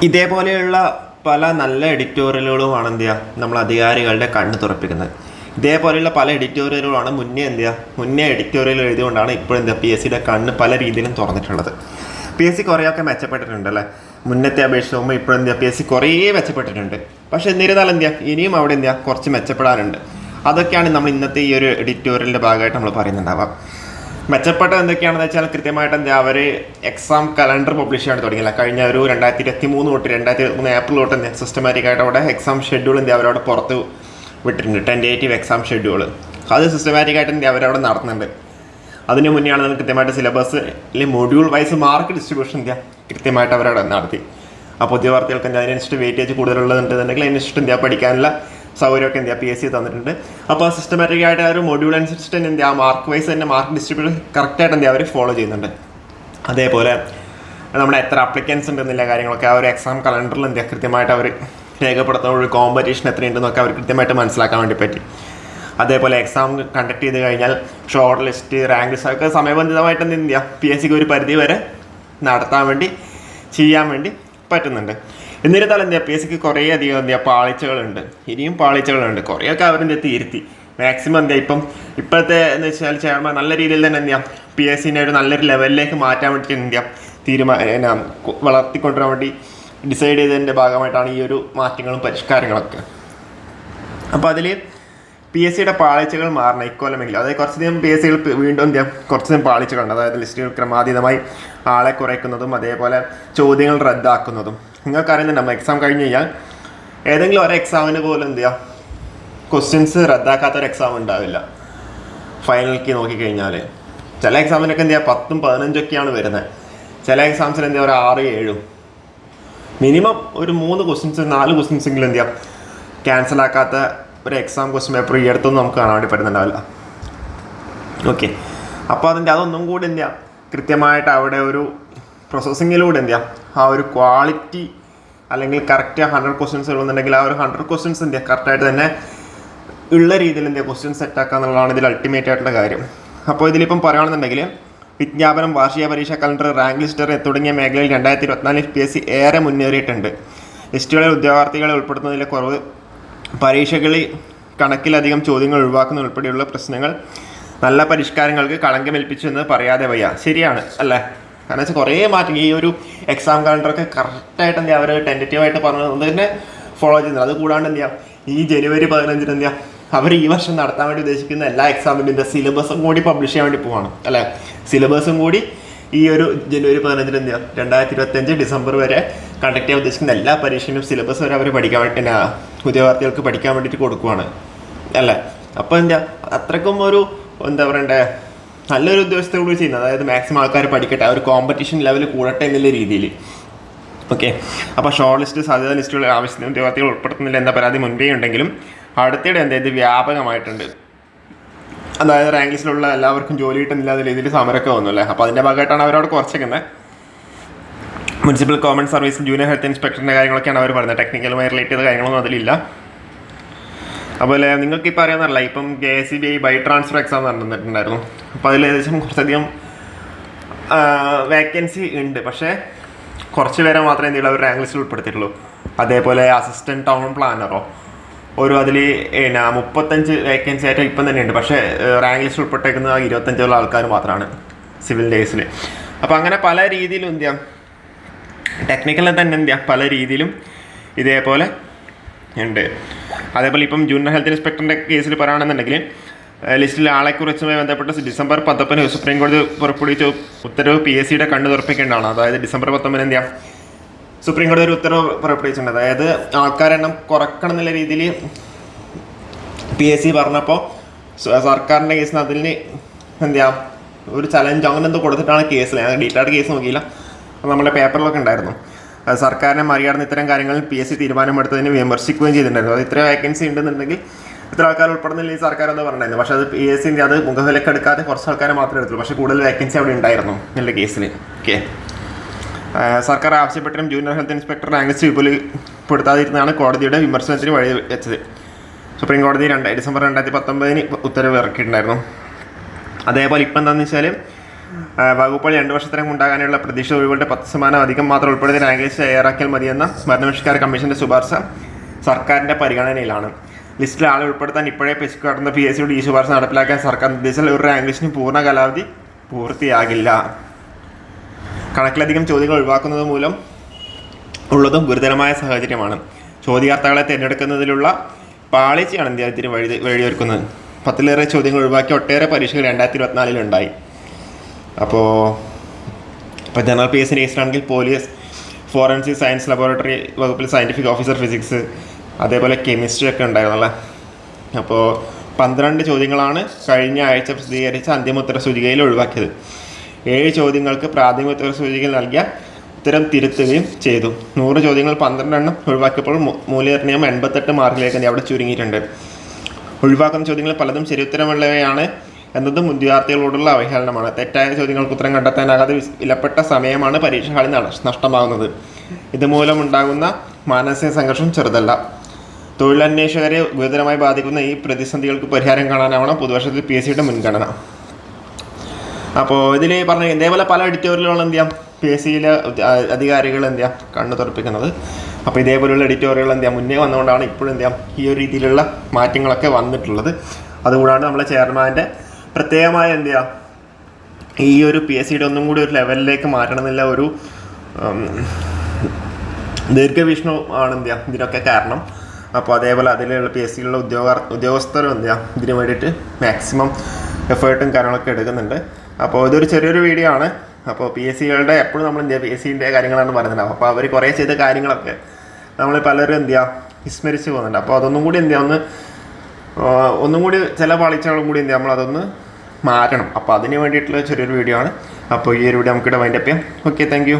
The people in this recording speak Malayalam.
ഇതേപോലെയുള്ള പല നല്ല എഡിറ്റോറിയലുകളുമാണ് എന്ത് ചെയ്യുക നമ്മൾ അധികാരികളുടെ കണ്ണ് തുറപ്പിക്കുന്നത്. ഇതേപോലെയുള്ള പല എഡിറ്റോറിയലുകളാണ് മുന്നേ എഡിറ്റോറിയൽ എഴുതിയുകൊണ്ടാണ് ഇപ്പോഴും PSC യുടെ കണ്ണ് പല രീതിയിലും തുറന്നിട്ടുള്ളത്. PSC കുറേയൊക്കെ മെച്ചപ്പെട്ടിട്ടുണ്ട് അല്ലേ, മുന്നത്തെ അപേക്ഷിച്ച് നോക്കുമ്പോൾ ഇപ്പോഴും PSC കുറേ മെച്ചപ്പെട്ടിട്ടുണ്ട്. പക്ഷേ എന്നിരുന്നാലും ഇനിയും അവിടെ കുറച്ച് മെച്ചപ്പെടാനുണ്ട്. അതൊക്കെയാണ് നമ്മൾ ഇന്നത്തെ ഈ ഒരു എഡിറ്റോറിയലിൻ്റെ ഭാഗമായിട്ട് നമ്മൾ പറയുന്നുണ്ടാവാം. മെച്ചപ്പെട്ട എന്തൊക്കെയാണെന്ന് വെച്ചാൽ കൃത്യമായിട്ട് അവർ എക്സാം കലണ്ടർ പബ്ലിഷ് ചെയ്യാൻ തുടങ്ങിയില്ല. കഴിഞ്ഞ ഒരു 2023 തൊട്ട് 2023 ഏപ്രിൽ തൊട്ട് സിസ്റ്റമാറ്റിക്കായിട്ട് അവിടെ എക്സാം ഷെഡ്യൂൾ അവരവിടെ പുറത്ത് വിട്ടിട്ടുണ്ട്. ടെൻറ്റേറ്റീവ് എക്സാം ഷെഡ്യൂൾ അത് സിസ്റ്റമാറ്റിക്കായിട്ട് അവരവിടെ നടത്തുന്നുണ്ട്. അതിന് മുന്നെയാണ് നമ്മൾ കൃത്യമായിട്ട് സിലബസിൽ മൊഡ്യൂൾ വൈസ് മാർക്ക് ഡിസ്ട്രിബ്യൂഷൻ കൃത്യമായിട്ട് അവരവിടെ നടത്തി. അപ്പോൾ ഉദ്യോഗാർത്ഥികൾക്ക് അതിനനുസരിച്ച് വെയിറ്റേജ് കൂടുതലുള്ളതുണ്ടെന്നുണ്ടെങ്കിൽ അതിനനുസരിച്ച് പഠിക്കാനുള്ള സൗകര്യമൊക്കെ PSC തന്നിട്ടുണ്ട്. അപ്പോൾ സിസ്റ്റമാറ്റിക്കായിട്ട് ആ ഒരു മൊഡ്യൂൾ അനുസരിച്ചിട്ട് ആ മാർക്ക് വൈസ് തന്നെ മാർക്ക് ഡിസ്ട്രിബ്യൂഷൻ കറക്റ്റായിട്ട് അവർ ഫോളോ ചെയ്യുന്നുണ്ട്. അതേപോലെ നമ്മുടെ എത്ര അപ്ലിക്കൻസ് ഉണ്ടെന്നുള്ള കാര്യങ്ങളൊക്കെ ആ ഒരു എക്സാം കലണ്ടറിൽ കൃത്യമായിട്ട് അവർ രേഖപ്പെടുത്തുന്ന ഒരു കോമ്പറ്റീഷൻ എത്രയുണ്ടെന്നൊക്കെ അവർ കൃത്യമായിട്ട് മനസ്സിലാക്കാൻ വേണ്ടി പറ്റി. അതേപോലെ എക്സാം കണ്ടക്ട് ചെയ്ത് കഴിഞ്ഞാൽ ഷോർട്ട് ലിസ്റ്റ്, റാങ്ക് ലിസ്റ്റ് ഒക്കെ സമയബന്ധിതമായിട്ട് PSCക്ക് ഒരു പരിധി വരെ ചെയ്യാൻ വേണ്ടി പറ്റുന്നുണ്ട്. എന്നിരുന്നാലും PSCക്ക് കുറേ അധികം പാളിച്ചകളുണ്ട്, ഇനിയും പാളിച്ചകളുണ്ട്. കുറേയൊക്കെ അവരെന്താ തിരുത്തി മാക്സിമം ഇപ്പോഴത്തെ എന്ന് വെച്ചാൽ ചെയർമാൻ നല്ല രീതിയിൽ തന്നെ PSCനെ ഒരു നല്ലൊരു ലെവലിലേക്ക് മാറ്റാൻ വേണ്ടി വളർത്തിക്കൊണ്ടുവരാൻ വേണ്ടി ഡിസൈഡ് ചെയ്തതിൻ്റെ ഭാഗമായിട്ടാണ് ഈ ഒരു മാറ്റങ്ങളും പരിഷ്കാരങ്ങളൊക്കെ. അപ്പോൾ അതിൽ PSCയുടെ പാളിച്ചകൾ മാറണം ഇക്കൊല്ലമെങ്കിലും. അതായത് കുറച്ചധികം PSCകൾ വീണ്ടും കുറച്ചധികം പാളിച്ചകളുണ്ട്. അതായത് ലിസ്റ്റുകൾ ക്രമാതീതമായി ആളെ കുറയ്ക്കുന്നതും അതേപോലെ ചോദ്യങ്ങൾ റദ്ദാക്കുന്നതും. നിങ്ങൾക്കറിയുന്നുണ്ട് നമ്മൾ എക്സാം കഴിഞ്ഞ് കഴിഞ്ഞാൽ ഏതെങ്കിലും ഒരു എക്സാമിന് പോലും ക്വസ്റ്റ്യൻസ് റദ്ദാക്കാത്തൊരു എക്സാം ഉണ്ടാവില്ല. ഫൈനലിലേക്ക് നോക്കിക്കഴിഞ്ഞാൽ ചില എക്സാമിനൊക്കെ 10ഉം 15ഒക്കെയാണ് വരുന്നത്. ചില എക്സാംസിൽ ഒരു 6, 7 മിനിമം ഒരു 3 ക്വസ്റ്റ്യൻസ് 4 ക്വസ്റ്റ്യൻസെങ്കിലും ക്യാൻസലാക്കാത്ത ഒരു എക്സാം ക്വസ്റ്റ്യൻ പേപ്പർ ഈ അടുത്തൊന്നും നമുക്ക് കാണാൻ വേണ്ടി പറ്റുന്നുണ്ടാവില്ല. ഓക്കെ, അപ്പോൾ അതൊന്നും കൂടി കൃത്യമായിട്ട് അവിടെ ഒരു പ്രോസസ്സിങ്ങിലൂടെ ആ ഒരു ക്വാളിറ്റി അല്ലെങ്കിൽ കറക്റ്റ് 100 ക്വസ്റ്റ്യൻസ് ഉണ്ടെന്നുണ്ടെങ്കിൽ ആ ഒരു 100 ക്വസ്റ്റ്യൻസ് കറക്റ്റായിട്ട് തന്നെ ഉള്ള രീതിയിൽ ക്വസ്റ്റ്യൻ സെറ്റാക്കുക എന്നുള്ളതാണ് ഇതിൽ അൾട്ടിമേറ്റ് ആയിട്ടുള്ള കാര്യം. അപ്പോൾ ഇതിലിപ്പം പറയുകയാണെന്നുണ്ടെങ്കിൽ വിജ്ഞാപനം, വാർഷിക പരീക്ഷ കലണ്ടർ, റാങ്ക് ലിസ്റ്റ് തുടങ്ങിയ മേഖലയിൽ 2024 PSC ഏറെ മുന്നേറിയിട്ടുണ്ട്. ലിസ്റ്റുകളിൽ ഉദ്യോഗാർത്ഥികളെ ഉൾപ്പെടുത്തുന്നതിലെ കുറവ്, പരീക്ഷകളിൽ കണക്കിലധികം ചോദ്യങ്ങൾ ഒഴിവാക്കുന്ന ഉൾപ്പെടെയുള്ള പ്രശ്നങ്ങൾ നല്ല പരിഷ്കാരങ്ങൾക്ക് കളങ്കമേൽപ്പിച്ചു എന്ന് പറയാതെ വയ്യ. ശരിയാണ് അല്ലേ? കാരണം വെച്ചാൽ കുറേ മാറ്റം ഈ ഒരു എക്സാം കലണ്ടറൊക്കെ കറക്റ്റായിട്ട് അവർ ടെൻറ്റേറ്റീവായിട്ട് പറഞ്ഞത് തന്നെ ഫോളോ ചെയ്യുന്നത്. അത് കൂടാണ്ട് ഈ ജനുവരി 15 അവർ ഈ വർഷം നടത്താൻ വേണ്ടി ഉദ്ദേശിക്കുന്ന എല്ലാ എക്സാമിൻ്റെ സിലബസും കൂടി പബ്ലിഷ് ചെയ്യാൻ വേണ്ടി പോവാണ് അല്ലേ. സിലബസും കൂടി ഈ ഒരു ജനുവരി 15 2025 ഡിസംബർ വരെ കണ്ടക്ട് ചെയ്യാൻ ഉദ്ദേശിക്കുന്ന എല്ലാ പരീക്ഷയും സിലബസ് വരെ അവർ പഠിക്കാൻ വേണ്ടി ഉദ്യോഗാർത്ഥികൾക്ക് പഠിക്കാൻ വേണ്ടിയിട്ട് കൊടുക്കുവാണ് അല്ലേ. അപ്പോൾ അത്രയ്ക്കും ഒരു പറയണ്ടേ നല്ലൊരു ഉദ്ദേശത്തോട് ചെയ്യുന്നത്. അതായത് മാക്സിമം ആൾക്കാർ പഠിക്കട്ടെ, ആ ഒരു കോമ്പറ്റീഷൻ ലെവൽ കൂടട്ടെ എന്നുള്ള രീതിയിൽ. ഓക്കെ, അപ്പോൾ ഷോർട്ട് ലിസ്റ്റ്, സാധ്യത ലിസ്റ്റുകൾ ആവശ്യത്തിന് ഉദ്യോഗാർത്ഥികൾ ഉൾപ്പെടുത്തുന്നില്ല എന്ന പരാതി മുൻപേ ഉണ്ടെങ്കിലും അടുത്തിടെ ഇത് വ്യാപകമായിട്ടുണ്ട്. അതായത് റാങ്ക് ലിസ്റ്റിലുള്ള എല്ലാവർക്കും ജോലി കിട്ടുന്നില്ല എന്ന രീതിയിൽ സമരമൊക്കെ വന്നു അല്ലേ. അപ്പോൾ അതിൻ്റെ ഭാഗമായിട്ടാണ് അവരോട് കുറച്ചേക്കുന്നത്. Municipal common service, junior health ഇൻസ്പെക്ടറിൻ്റെ കാര്യങ്ങളൊക്കെയാണ് അവർ പറയുന്നത്. ടെക്നിക്കലുമായി റിലേറ്റ് ചെയ്ത കാര്യങ്ങളൊന്നും അതിലില്ല. അതുപോലെ നിങ്ങൾക്ക് ഇപ്പോൾ അറിയാമെന്നല്ല, ഇപ്പം KSCBI ബൈ ട്രാൻസ്ഫർ എക്സാം നടന്നിട്ടുണ്ടായിരുന്നു. അപ്പോൾ അതിൽ ഏകദേശം കുറച്ചധികം വേക്കൻസി ഉണ്ട്. പക്ഷേ കുറച്ച് പേരെ മാത്രമേ അവർ റാങ്ക് ലിസ്റ്റിൽ ഉൾപ്പെടുത്തിയിട്ടുള്ളൂ. അതേപോലെ അസിസ്റ്റൻറ്റ് ടൗൺ പ്ലാനറോ അതിൽ 35 വേക്കൻസി ആയിട്ട് ഇപ്പം തന്നെയുണ്ട്. പക്ഷേ റാങ്ക് ലിസ്റ്റ് ഉൾപ്പെട്ടേക്കുന്ന 25 ആൾക്കാർ മാത്രമാണ് സിവിൽ ഡേയ്സിൽ. അപ്പോൾ അങ്ങനെ പല രീതിയിലും ടെക്നിക്കലിൽ തന്നെ പല രീതിയിലും ഇതേപോലെ ഉണ്ട്. അതേപോലെ ഇപ്പം ജൂനിയർ ഹെൽത്ത് ഇൻസ്പെക്ടറിൻ്റെ കേസിൽ പറയുകയാണെന്നുണ്ടെങ്കിൽ ലിസ്റ്റിൽ ആളെക്കുറിച്ചുമായി ബന്ധപ്പെട്ട് ഡിസംബർ 19 സുപ്രീം കോടതി പുറപ്പെടുവിച്ച ഉത്തരവ് PSCയുടെ കണ്ണ് തുറപ്പിക്കേണ്ടതാണ്. അതായത് ഡിസംബർ 19 സുപ്രീം കോടതി ഒരു ഉത്തരവ് പുറപ്പെടുവിച്ചിട്ടുണ്ട്. അതായത് ആൾക്കാരെണ്ണം കുറക്കണം എന്നുള്ള രീതിയിൽ PSC പറഞ്ഞപ്പോൾ സർക്കാരിൻ്റെ കേസിന് അതിന് ഒരു ചലഞ്ച് അങ്ങനെ എന്തോ കൊടുത്തിട്ടാണ് കേസിൽ. ഞാൻ ഡീറ്റെയിൽഡ് കേസ് നോക്കിയില്ല, നമ്മുടെ പേപ്പറിലൊക്കെ ഉണ്ടായിരുന്നു. സർക്കാരിനെ മറികടന്ന് ഇത്തരം കാര്യങ്ങളിൽ PSC തീരുമാനമെടുത്തതിന് വിമർശിക്കുകയും ചെയ്തിട്ടുണ്ടായിരുന്നു. അത് ഇത്ര വേക്കൻസി ഉണ്ടെന്നുണ്ടെങ്കിൽ ഇത്ര ആൾക്കാർ ഉൾപ്പെടുന്നില്ല ഈ സർക്കാർ എന്ന് പറഞ്ഞിട്ടുണ്ടായിരുന്നു. പക്ഷേ അത് PSC അത് മുഖവിലക്ക് എടുക്കാതെ കുറച്ച് ആൾക്കാരെ മാത്രമേ എടുത്തുള്ളൂ. പക്ഷേ കൂടുതൽ വേക്കൻസി അവിടെ ഉണ്ടായിരുന്നു എന്നുള്ള കേസിൽ. ഓക്കെ, സർക്കാർ ആവശ്യപ്പെട്ടും junior health inspector rank list വിപുലപ്പെടുത്താതിരുന്നാണ് കോടതിയുടെ വിമർശനത്തിന് വഴി വെച്ചത്. സുപ്രീം കോടതി ഡിസംബർ 2019 ഉത്തരവ് ഇറക്കിയിട്ടുണ്ടായിരുന്നു. അതേപോലെ ഇപ്പം എന്താണെന്ന് വെച്ചാൽ വകുപ്പുകൾ 2 വർഷത്തിനകം ഉണ്ടാകാനുള്ള പ്രതീക്ഷ ഒഴിവുകളുടെ 10% അധികം മാത്രം ഉൾപ്പെടുത്തി റാങ്ക് ലിസ്റ്റ് തയ്യാറാക്കിയാൽ മതിയെന്ന ഭരണപരിഷ്കാര കമ്മീഷന്റെ ശുപാർശ സർക്കാരിന്റെ പരിഗണനയിലാണ്. ലിസ്റ്റിൽ ആളെ ഉൾപ്പെടുത്താൻ ഇപ്പോഴേ പെശുക്ക് കടന്ന PSCയുടെ ഈ ശുപാർശ നടപ്പിലാക്കാൻ സർക്കാർ നിർദ്ദേശിച്ചാൽ ഒരു റാങ്ക് ലിസ്റ്റിന് പൂർണ്ണ കാലാവധി പൂർത്തിയാകില്ല. കണക്കിലധികം ചോദ്യങ്ങൾ ഒഴിവാക്കുന്നത് മൂലം ഉള്ളതും ഗുരുതരമായ സാഹചര്യമാണ്. ചോദ്യാർത്ഥികളെ തിരഞ്ഞെടുക്കുന്നതിലുള്ള പാളിച്ചയാണ് ഇതിന് വഴിയൊരുക്കുന്നത്. 10ലേറെ ചോദ്യങ്ങൾ ഒഴിവാക്കി ഒട്ടേറെ പരീക്ഷകൾ 2024 ഉണ്ടായി. അപ്പോൾ ജനറൽ PSC കേസിലാണെങ്കിൽ പോലീസ്, ഫോറൻസിക് സയൻസ് ലബോറട്ടറി വകുപ്പിൽ സയൻറ്റിഫിക് ഓഫീസർ ഫിസിക്സ്, അതേപോലെ കെമിസ്ട്രി ഒക്കെ ഉണ്ടായിരുന്നല്ലേ. അപ്പോൾ 12 ചോദ്യങ്ങളാണ് കഴിഞ്ഞ ആഴ്ച പ്രസിദ്ധീകരിച്ച അന്തിമോത്തര സൂചികയിൽ ഒഴിവാക്കിയത്. 7 ചോദ്യങ്ങൾക്ക് പ്രാഥമിക ഉത്തര സൂചികയിൽ നൽകിയ ഉത്തരം തിരുത്തുകയും ചെയ്തു. 100 ചോദ്യങ്ങൾ 12 എണ്ണം ഒഴിവാക്കിയപ്പോൾ മൂല്യനിർണ്ണയം 88 മാർക്കിലേക്ക് അവിടെ ചുരുങ്ങിയിട്ടുണ്ട്. ഒഴിവാക്കുന്ന ചോദ്യങ്ങൾ പലതും ശരിയുത്തരമുള്ളവയാണ് എന്നതും വിദ്യാർത്ഥികളോടുള്ള അവഹേളനമാണ്. തെറ്റായ ചോദ്യങ്ങൾക്ക് ഉത്തരം കണ്ടെത്താനാകാതെ വിലപ്പെട്ട സമയമാണ് പരീക്ഷ ഹാളിൽ നഷ്ടമാകുന്നത്. ഇതുമൂലം ഉണ്ടാകുന്ന മാനസിക സംഘർഷം ചെറുതല്ല. തൊഴിലന്വേഷകരെ ഗുരുതരമായി ബാധിക്കുന്ന ഈ പ്രതിസന്ധികൾക്ക് പരിഹാരം കാണാനാവണം പുതുവർഷത്തിൽ PSCയുടെ മുൻഗണന. അപ്പോൾ ഇതിൽ പറഞ്ഞ ഇതേപോലെ പല എഡിറ്റോറിയലുകളും എന്ത് ചെയ്യാം PSCയിലെ അധികാരികൾ എന്ത് ചെയ്യാം കണ്ണു തുറപ്പിക്കുന്നത്. അപ്പോൾ ഇതേപോലെയുള്ള എഡിറ്റോറിയലുകൾ എന്ത് ചെയ്യാം മുന്നേ വന്നുകൊണ്ടാണ് ഇപ്പോഴും എന്ത് ചെയ്യാം ഈ ഒരു രീതിയിലുള്ള മാറ്റങ്ങളൊക്കെ വന്നിട്ടുള്ളത്. അതുകൂടാണ്ട് നമ്മളെ ചെയർമാൻ്റെ പ്രത്യേകമായ എന്ത് ചെയ്യാം ഈ ഒരു PSCയുടെ ഒന്നും കൂടി ഒരു ലെവലിലേക്ക് മാറ്റണമെന്നില്ല ഒരു ദീർഘവീക്ഷണം ആണ് എന്ത് ചെയ്യാം ഇതിനൊക്കെ കാരണം. അപ്പോൾ അതേപോലെ അതിലുള്ള PSCയിലുള്ള ഉദ്യോഗസ്ഥരും എന്ത് ചെയ്യാം ഇതിന് വേണ്ടിയിട്ട് മാക്സിമം എഫേർട്ടും കാര്യങ്ങളൊക്കെ എടുക്കുന്നുണ്ട്. അപ്പോൾ ഇതൊരു ചെറിയൊരു വീഡിയോ ആണ്. അപ്പോൾ PSCകളുടെ എപ്പോഴും നമ്മൾ എന്ത് ചെയ്യുക PSCൻ്റെ കാര്യങ്ങളാണ് പറയുന്നുണ്ടാവും. അപ്പോൾ അവർ കുറേ ചെയ്ത കാര്യങ്ങളൊക്കെ നമ്മൾ പലരും എന്ത് ചെയ്യുക വിസ്മരിച്ച് പോകുന്നുണ്ട്. അപ്പോൾ അതൊന്നും കൂടി എന്ത് ചെയ്യുക ഒന്നും കൂടി ചില പാളിച്ചകളും കൂടി എന്ത് ചെയ്യുക നമ്മളതൊന്ന് മാറ്റണം. അപ്പോൾ അതിന് വേണ്ടിയിട്ടുള്ള ചെറിയൊരു വീഡിയോ ആണ്. അപ്പോൾ ഈ ഒരു വീഡിയോ നമുക്കിവിടെ വൈൻഡപ്പ് ചെയ്യാം. Okay, thank you.